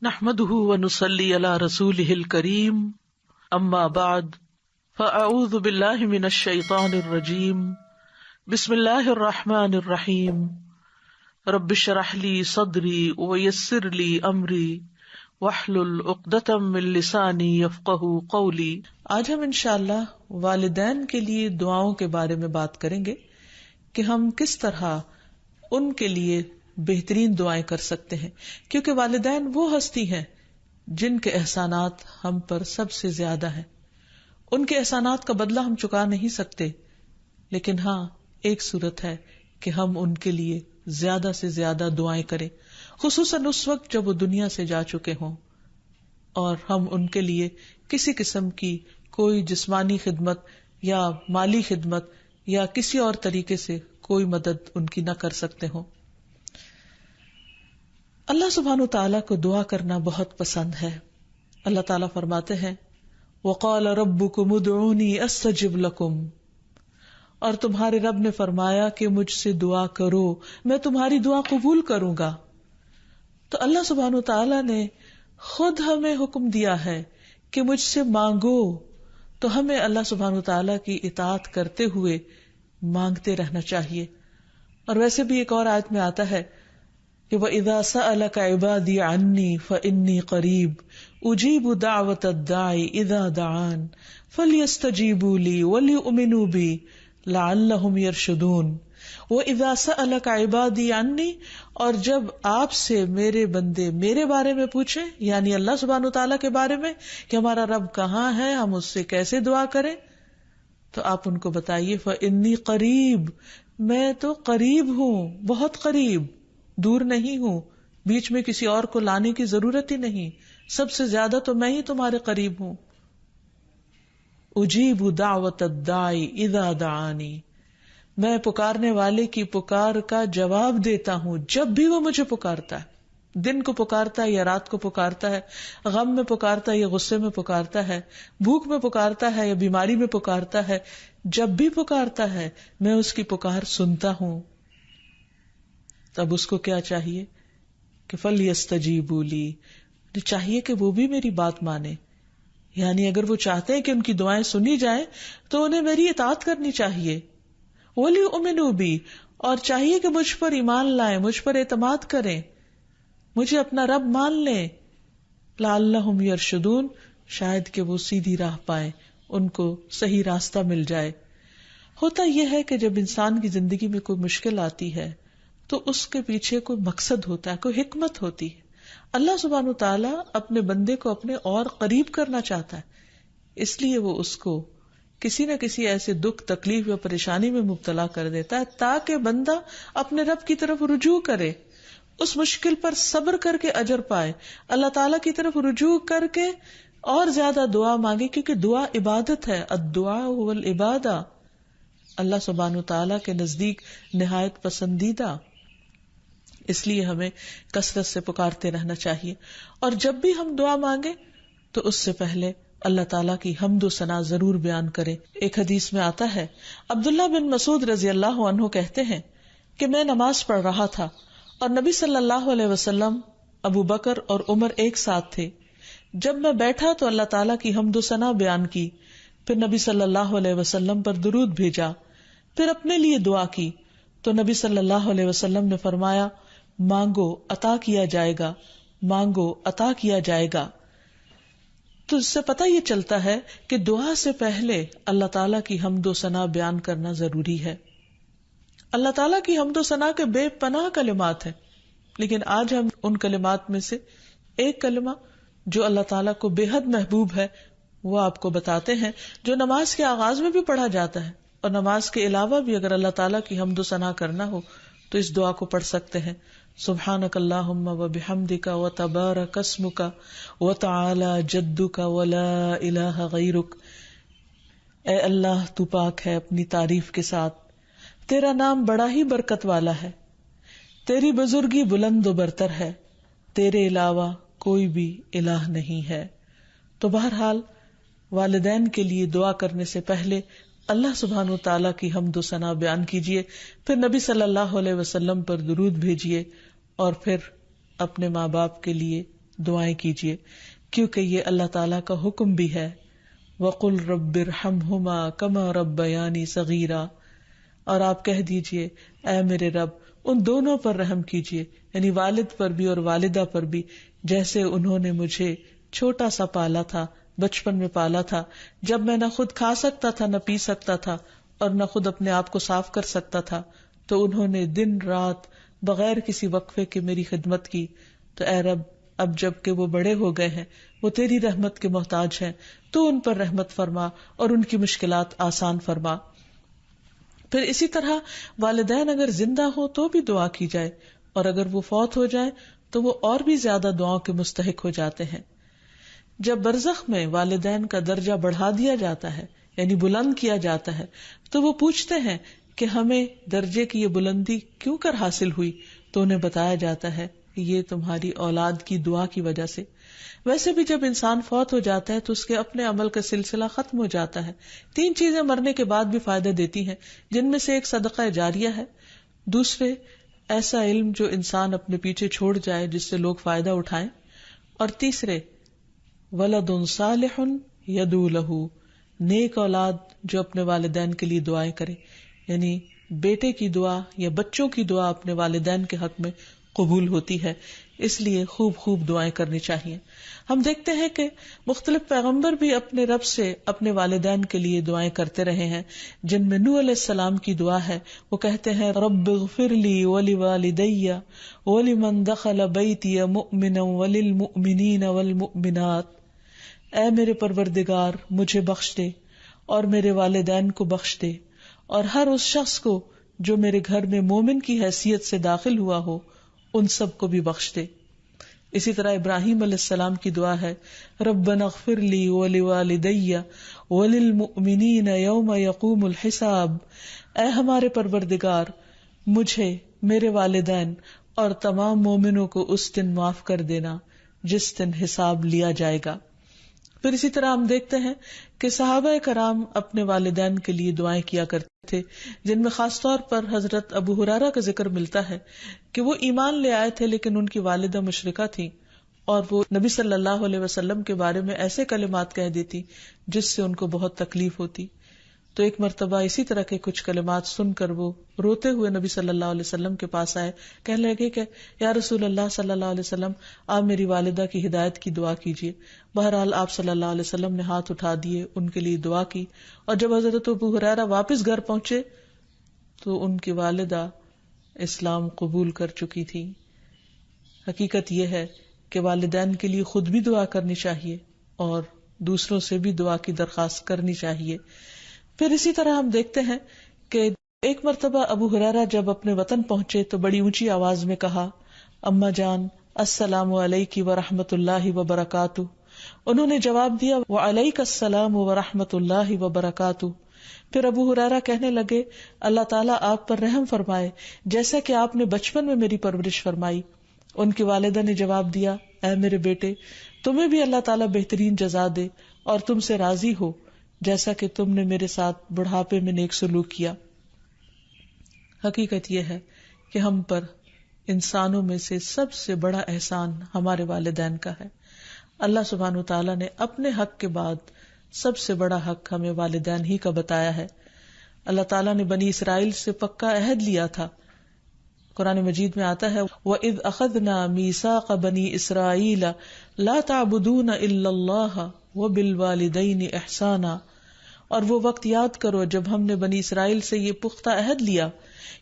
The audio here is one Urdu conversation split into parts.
نحمده ونصلي على رسوله الكريم اما بعد فاعوذ بالله من الشيطان الرجيم بسم الله الرحمن الرحيم رب اشرح لي صدري ويسر لي امري واحلل عقدة من لساني يفقهوا قولي۔ آج ہم انشاءاللہ والدین کے لیے دعاؤں کے بارے میں بات کریں گے کہ ہم کس طرح ان کے لیے بہترین دعائیں کر سکتے ہیں، کیونکہ والدین وہ ہستی ہیں جن کے احسانات ہم پر سب سے زیادہ ہیں۔ ان کے احسانات کا بدلہ ہم چکا نہیں سکتے، لیکن ہاں ایک صورت ہے کہ ہم ان کے لیے زیادہ سے زیادہ دعائیں کریں، خصوصاً اس وقت جب وہ دنیا سے جا چکے ہوں اور ہم ان کے لیے کسی قسم کی کوئی جسمانی خدمت یا مالی خدمت یا کسی اور طریقے سے کوئی مدد ان کی نہ کر سکتے ہوں۔ اللہ سبحانہ وتعالیٰ کو دعا کرنا بہت پسند ہے۔ اللہ تعالیٰ فرماتے ہیں وَقَالَ رَبُّكُمُ ادْعُونِي أَسْتَجِبْ لَكُمْ، اور تمہارے رب نے فرمایا کہ مجھ سے دعا کرو، میں تمہاری دعا قبول کروں گا۔ تو اللہ سبحانہ وتعالیٰ نے خود ہمیں حکم دیا ہے کہ مجھ سے مانگو، تو ہمیں اللہ سبحانہ وتعالیٰ کی اطاعت کرتے ہوئے مانگتے رہنا چاہیے۔ اور ویسے بھی ایک اور آیت میں آتا ہے کہ وَإِذَا سَأَلَكَ عِبَادِي عَنِّي فَإِنِّي قَرِيبٌ أُجِيبُ دَعْوَةَ الدَّاعِ إِذَا دَعَانِ فَلْيَسْتَجِيبُوا لِي وَلْيُؤْمِنُوا بِي لَعَلَّهُمْ يَرْشُدُونَ۔ وَإِذَا سَأَلَكَ عِبَادِي عَنِّي، اور جب آپ سے میرے بندے میرے بارے میں پوچھیں، یعنی اللہ سبحانہ وتعالیٰ کے بارے میں کہ ہمارا رب کہاں ہے، ہم اس سے کیسے دعا کریں، تو آپ ان کو بتائیے فَإِنِّي قَرِيبٌ، میں تو قریب ہوں، بہت قریب، دور نہیں ہوں، بیچ میں کسی اور کو لانے کی ضرورت ہی نہیں، سب سے زیادہ تو میں ہی تمہارے قریب ہوں۔ اجیب دعوت الداعی اذا دعانی، میں پکارنے والے کی پکار کا جواب دیتا ہوں جب بھی وہ مجھے پکارتا ہے، دن کو پکارتا ہے یا رات کو پکارتا ہے، غم میں پکارتا ہے یا غصے میں پکارتا ہے، بھوک میں پکارتا ہے یا بیماری میں پکارتا ہے، جب بھی پکارتا ہے میں اس کی پکار سنتا ہوں۔ تب اس کو کیا چاہیے کہ فَلْيَسْتَجِيبُوا لِي، چاہیے کہ وہ بھی میری بات مانے، یعنی اگر وہ چاہتے ہیں کہ ان کی دعائیں سنی جائیں تو انہیں میری اطاعت کرنی چاہیے۔ وَلْيُؤْمِنُوا بِي، اور چاہیے کہ مجھ پر ایمان لائیں، مجھ پر اعتماد کریں، مجھے اپنا رب مان لیں، لَعَلَّهُمْ يَرْشُدُونَ، شاید کہ وہ سیدھی راہ پائیں، ان کو صحیح راستہ مل جائے۔ ہوتا یہ ہے کہ جب انسان کی زندگی میں کوئی مشکل آتی ہے تو اس کے پیچھے کوئی مقصد ہوتا ہے، کوئی حکمت ہوتی ہے۔ اللہ سبحانہ وتعالیٰ اپنے بندے کو اپنے اور قریب کرنا چاہتا ہے، اس لیے وہ اس کو کسی نہ کسی ایسے دکھ، تکلیف یا پریشانی میں مبتلا کر دیتا ہے تاکہ بندہ اپنے رب کی طرف رجوع کرے، اس مشکل پر صبر کر کے اجر پائے، اللہ تعالیٰ کی طرف رجوع کر کے اور زیادہ دعا مانگے، کیونکہ دعا عبادت ہے، الدعاء هو العبادہ، اللہ سبحانہ وتعالیٰ کے نزدیک نہایت پسندیدہ، اس لیے ہمیں کثرت سے پکارتے رہنا چاہیے۔ اور جب بھی ہم دعا مانگے تو اس سے پہلے اللہ تعالیٰ کی حمد و ثنا ضرور بیان کریں۔ ایک حدیث میں آتا ہے، عبداللہ بن مسعود رضی اللہ عنہ کہتے ہیں کہ میں نماز پڑھ رہا تھا اور نبی صلی اللہ علیہ وسلم، ابو بکر اور عمر ایک ساتھ تھے۔ جب میں بیٹھا تو اللہ تعالیٰ کی حمد و ثنا بیان کی، پھر نبی صلی اللہ علیہ وسلم پر درود بھیجا، پھر اپنے لیے دعا کی، تو نبی صلی اللہ علیہ وسلم نے فرمایا مانگو عطا کیا جائے گا، مانگو عطا کیا جائے گا۔ تو اس سے پتہ یہ چلتا ہے کہ دعا سے پہلے اللہ تعالیٰ کی حمد و ثنا بیان کرنا ضروری ہے۔ اللہ تعالیٰ کی حمد و ثنا کے بے پناہ کلمات ہیں، لیکن آج ہم ان کلمات میں سے ایک کلمہ جو اللہ تعالیٰ کو بے حد محبوب ہے وہ آپ کو بتاتے ہیں، جو نماز کے آغاز میں بھی پڑھا جاتا ہے، اور نماز کے علاوہ بھی اگر اللہ تعالیٰ کی حمد و ثنا کرنا ہو تو اس دعا کو پڑھ سکتے ہیں۔ سبحانک اللہم وبحمدک وتبارک اسمک وتعالی جدک ولا الہ غیرک، اے اللہ تو پاک ہے اپنی تعریف کے ساتھ، تیرا نام بڑا ہی برکت والا ہے، تیری بزرگی بلند و برتر ہے، تیرے علاوہ کوئی بھی الہ نہیں ہے۔ تو بہرحال والدین کے لیے دعا کرنے سے پہلے اللہ سبحانہ و تعالیٰ کی حمد و ثنا بیان کیجیے، پھر نبی صلی اللہ علیہ وسلم پر درود بھیجیے، اور پھر اپنے ماں باپ کے لیے دعائیں کیجیے، کیونکہ یہ اللہ تعالیٰ کا حکم بھی ہے، وَقُلْ رَبِّ ارْحَمْهُمَا كَمَا رَبَّيَانِي صَغِيرًا، اور آپ کہہ دیجئے اے میرے رب ان دونوں پر رحم کیجیے، یعنی والد پر بھی اور والدہ پر بھی، جیسے انہوں نے مجھے چھوٹا سا پالا تھا، بچپن میں پالا تھا، جب میں نہ خود کھا سکتا تھا نہ پی سکتا تھا اور نہ خود اپنے آپ کو صاف کر سکتا تھا، تو انہوں نے دن رات بغیر کسی وقفے کے میری خدمت کی. تو اے رب اب جب کہ وہ بڑے ہو گئے ہیں، وہ تیری رحمت کے محتاج ہیں، تو ان پر رحمت فرما اور ان کی مشکلات آسان فرما. پھر اسی طرح والدین اگر زندہ ہو تو بھی دعا کی جائے، اور اگر وہ فوت ہو جائے تو وہ اور بھی زیادہ دعاؤں کے مستحق ہو جاتے ہیں. جب برزخ میں والدین کا درجہ بڑھا دیا جاتا ہے، یعنی بلند کیا جاتا ہے، تو وہ پوچھتے ہیں کہ ہمیں درجے کی یہ بلندی کیوں کر حاصل ہوئی؟ تو انہیں بتایا جاتا ہے کہ یہ تمہاری اولاد کی دعا کی وجہ سے. ویسے بھی جب انسان فوت ہو جاتا ہے تو اس کے اپنے عمل کا سلسلہ ختم ہو جاتا ہے. 3 چیزیں مرنے کے بعد بھی فائدہ دیتی ہیں، جن میں سے ایک صدقہ جاریہ ہے، دوسرے ایسا علم جو انسان اپنے پیچھے چھوڑ جائے جس سے لوگ فائدہ اٹھائیں، اور تیسرے ولد صالح یدعو لہ، نیک اولاد جو اپنے والدین کے لیے دعائیں کرے. یعنی بیٹے کی دعا یا بچوں کی دعا اپنے والدین کے حق میں قبول ہوتی ہے، اس لیے خوب خوب دعائیں کرنی چاہیے. ہم دیکھتے ہیں کہ مختلف پیغمبر بھی اپنے رب سے اپنے والدین کے لیے دعائیں کرتے رہے ہیں، جن میں نوح علیہ السلام کی دعا ہے. وہ کہتے ہیں رب اغفر لی ولوالدی ولمن دخل بیتی مؤمنا وللمؤمنین والمؤمنات، اے میرے پروردگار مجھے بخش دے اور میرے والدین کو بخش دے اور ہر اس شخص کو جو میرے گھر میں مومن کی حیثیت سے داخل ہوا ہو ان سب کو بھی بخش دے. اسی طرح ابراہیم علیہ السلام کی دعا ہے ربنا اغفر لی ولوالدی وللمؤمنین یوم یقوم الحساب، اے ہمارے پروردگار مجھے، میرے والدین اور تمام مومنوں کو اس دن معاف کر دینا جس دن حساب لیا جائے گا. پھر اسی طرح ہم دیکھتے ہیں کہ صحابہ کرام اپنے والدین کے لیے دعائیں کیا کرتے تھے، جن میں خاص طور پر حضرت ابو ہریرہ کا ذکر ملتا ہے کہ وہ ایمان لے آئے تھے لیکن ان کی والدہ مشرکہ تھی، اور وہ نبی صلی اللہ علیہ وسلم کے بارے میں ایسے کلمات کہہ دیتی جس سے ان کو بہت تکلیف ہوتی. تو ایک مرتبہ اسی طرح کے کچھ کلمات سن کر وہ روتے ہوئے نبی صلی اللہ علیہ وسلم کے پاس آئے، کہنے لگے کہ یا رسول اللہ صلی اللہ علیہ وسلم آپ میری والدہ کی ہدایت کی دعا کیجیے. بہرحال آپ صلی اللہ علیہ وسلم نے ہاتھ اٹھا دیے، ان کے لیے دعا کی، اور جب حضرت ابو ہریرہ واپس گھر پہنچے تو ان کی والدہ اسلام قبول کر چکی تھی. حقیقت یہ ہے کہ والدین کے لیے خود بھی دعا کرنی چاہیے اور دوسروں سے بھی دعا کی درخواست کرنی چاہیے. پھر اسی طرح ہم دیکھتے ہیں کہ ایک مرتبہ ابو ہریرہ جب اپنے وطن پہنچے تو بڑی اونچی آواز میں کہا اما جان السلام علیکی ورحمۃ اللہ وبرکاتہ. انہوں نے جواب دیا وعلیک السلام ورحمۃ اللہ وبرکاتہ. پھر ابو ہریرہ کہنے لگے اللہ تعالیٰ آپ پر رحم فرمائے جیسا کہ آپ نے بچپن میں میری پرورش فرمائی. ان کی والدہ نے جواب دیا اے میرے بیٹے تمہیں بھی اللہ تعالیٰ بہترین جزا دے اور تم سے راضی ہو جیسا کہ تم نے میرے ساتھ بڑھاپے میں نیک سلوک کیا. حقیقت یہ ہے کہ ہم پر انسانوں میں سے سب سے بڑا احسان ہمارے والدین کا ہے. اللہ سبحانہ وتعالیٰ نے اپنے حق کے بعد سب سے بڑا حق ہمیں والدین ہی کا بتایا ہے. اللہ تعالیٰ نے بنی اسرائیل سے پکا عہد لیا تھا. قرآن مجید میں آتا ہے وَإِذْ أَخَذْنَا مِيثَاقَ بَنِي إِسْرَائِيلَ لَا تَعْبُدُونَ إِلَّا اللَّهَ وَبِالْوَالِدَيْنِ إِحْسَانًا. اور وہ وقت یاد کرو جب ہم نے بنی اسرائیل سے یہ پختہ عہد لیا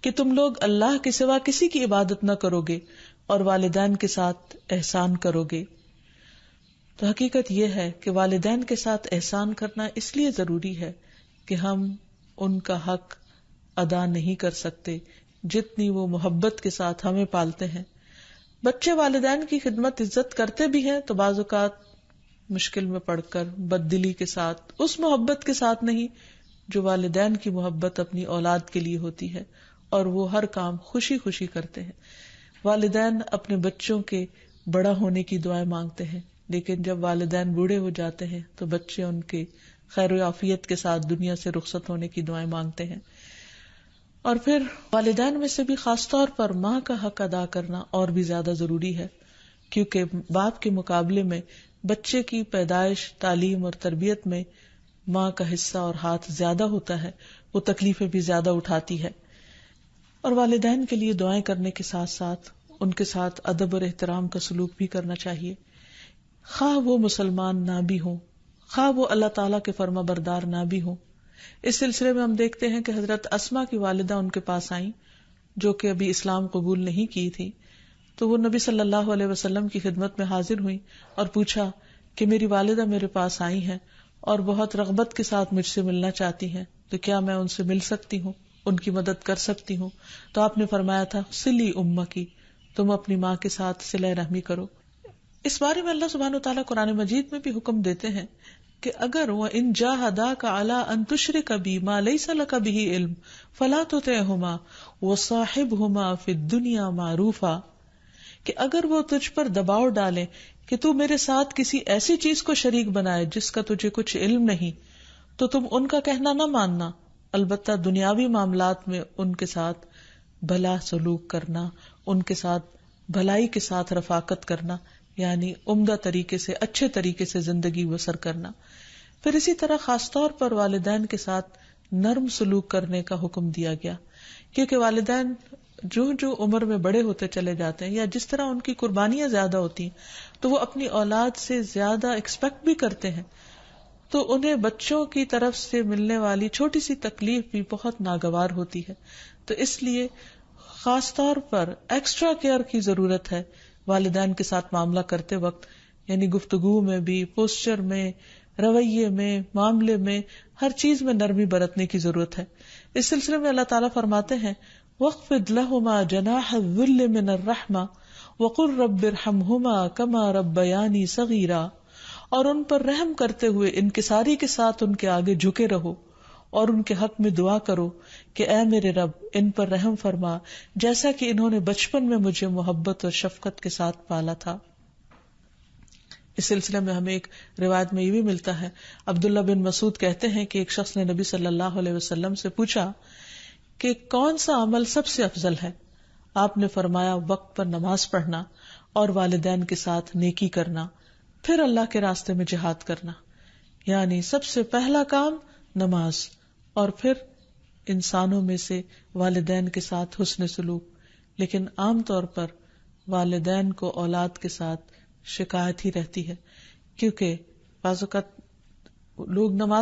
کہ تم لوگ اللہ کے سوا کسی کی عبادت نہ کرو گے اور والدین کے ساتھ احسان کرو گے. تو حقیقت یہ ہے کہ والدین کے ساتھ احسان کرنا اس لیے ضروری ہے کہ ہم ان کا حق ادا نہیں کر سکتے جتنی وہ محبت کے ساتھ ہمیں پالتے ہیں. بچے والدین کی خدمت عزت کرتے بھی ہیں تو بعض اوقات مشکل میں پڑ کر بد دلی کے ساتھ، اس محبت کے ساتھ نہیں جو والدین کی محبت اپنی اولاد کے لیے ہوتی ہے، اور وہ ہر کام خوشی خوشی کرتے ہیں. والدین اپنے بچوں کے بڑا ہونے کی دعائیں مانگتے ہیں، لیکن جب والدین بوڑھے ہو جاتے ہیں تو بچے ان کے خیر و عافیت کے ساتھ دنیا سے رخصت ہونے کی دعائیں مانگتے ہیں. اور پھر والدین میں سے بھی خاص طور پر ماں کا حق ادا کرنا اور بھی زیادہ ضروری ہے، کیونکہ باپ کے مقابلے میں بچے کی پیدائش، تعلیم اور تربیت میں ماں کا حصہ اور ہاتھ زیادہ ہوتا ہے، وہ تکلیفیں بھی زیادہ اٹھاتی ہے. اور والدین کے لیے دعائیں کرنے کے ساتھ ساتھ ان کے ساتھ ادب اور احترام کا سلوک بھی کرنا چاہیے، خواہ وہ مسلمان نہ بھی ہوں، خواہ وہ اللہ تعالیٰ کے فرما بردار نہ بھی ہوں. اس سلسلے میں ہم دیکھتے ہیں کہ حضرت اسما کی والدہ ان کے پاس آئیں جو کہ ابھی اسلام قبول نہیں کی تھی، تو وہ نبی صلی اللہ علیہ وسلم کی خدمت میں حاضر ہوئی اور پوچھا کہ میری والدہ میرے پاس آئی ہیں اور بہت رغبت کے ساتھ مجھ سے ملنا چاہتی ہیں، تو کیا میں ان سے مل سکتی ہوں، ان کی مدد کر سکتی ہوں؟ تو آپ نے فرمایا تھا صلی امکی، تم اپنی ماں کے ساتھ صلہ رحمی کرو. اس بارے میں اللہ سبحانہ وتعالیٰ قرآن مجید میں بھی حکم دیتے ہیں کہ اگر وَإِن جَاهَدَاكَ عَلَىٰ أَن تُشْرِكَ بِي مَا لَيْسَ لَكَ بِهِ عِلْمٌ فَلَا تُطِعْهُمَا وَصَاحِبْهُمَا فِي الدُّنْيَا مَعْرُوفًا، کہ اگر وہ تجھ پر دباؤ ڈالیں کہ تو میرے ساتھ کسی ایسی چیز کو شریک بنائے جس کا تجھے کچھ علم نہیں، تو تم ان کا کہنا نہ ماننا، البتہ دنیاوی معاملات میں ان کے ساتھ بھلا سلوک کرنا، ان کے ساتھ بھلائی کے ساتھ رفاقت کرنا، یعنی عمدہ طریقے سے، اچھے طریقے سے زندگی بسر کرنا. پھر اسی طرح خاص طور پر والدین کے ساتھ نرم سلوک کرنے کا حکم دیا گیا، کیونکہ والدین جو عمر میں بڑے ہوتے چلے جاتے ہیں یا جس طرح ان کی قربانیاں زیادہ ہوتی ہیں تو وہ اپنی اولاد سے زیادہ ایکسپیکٹ بھی کرتے ہیں، تو انہیں بچوں کی طرف سے ملنے والی چھوٹی سی تکلیف بھی بہت ناگوار ہوتی ہے. تو اس لیے خاص طور پر ایکسٹرا کیئر کی ضرورت ہے والدین کے ساتھ معاملہ کرتے وقت، یعنی گفتگو میں بھی، پوسچر میں، رویے میں، معاملے میں، ہر چیز میں نرمی برتنے کی ضرورت ہے. اس سلسلے میں اللہ تعالیٰ فرماتے ہیں وَاخْفِضْ لَهُمَا جَنَاحَ الذُّلِّ مِنَ الرَّحْمَةِ وَقُلْ رَبِّ ارْحَمْهُمَا كَمَا رَبَّيَانِي صَغِيرًا، اور ان پر رحم کرتے ہوئے انکساری کے ساتھ ان کے آگے جھکے رہو اور ان کے حق میں دعا کرو کہ اے میرے رب ان پر رحم فرما جیسا کہ انہوں نے بچپن میں مجھے محبت اور شفقت کے ساتھ پالا تھا. اس سلسلے میں ہمیں ایک روایت میں یہ بھی ملتا ہے، عبداللہ بن مسعود کہتے ہیں کہ ایک شخص نے نبی صلی اللہ علیہ وسلم سے پوچھا کہ کون سا عمل سب سے افضل ہے؟ آپ نے فرمایا وقت پر نماز پڑھنا اور والدین کے ساتھ نیکی کرنا، پھر اللہ کے راستے میں جہاد کرنا. یعنی سب سے پہلا کام نماز، اور پھر انسانوں میں سے والدین کے ساتھ حسن سلوک. لیکن عام طور پر والدین کو اولاد کے ساتھ شکایت ہی رہتی ہے، کیونکہ بعض اوقات لوگ نماز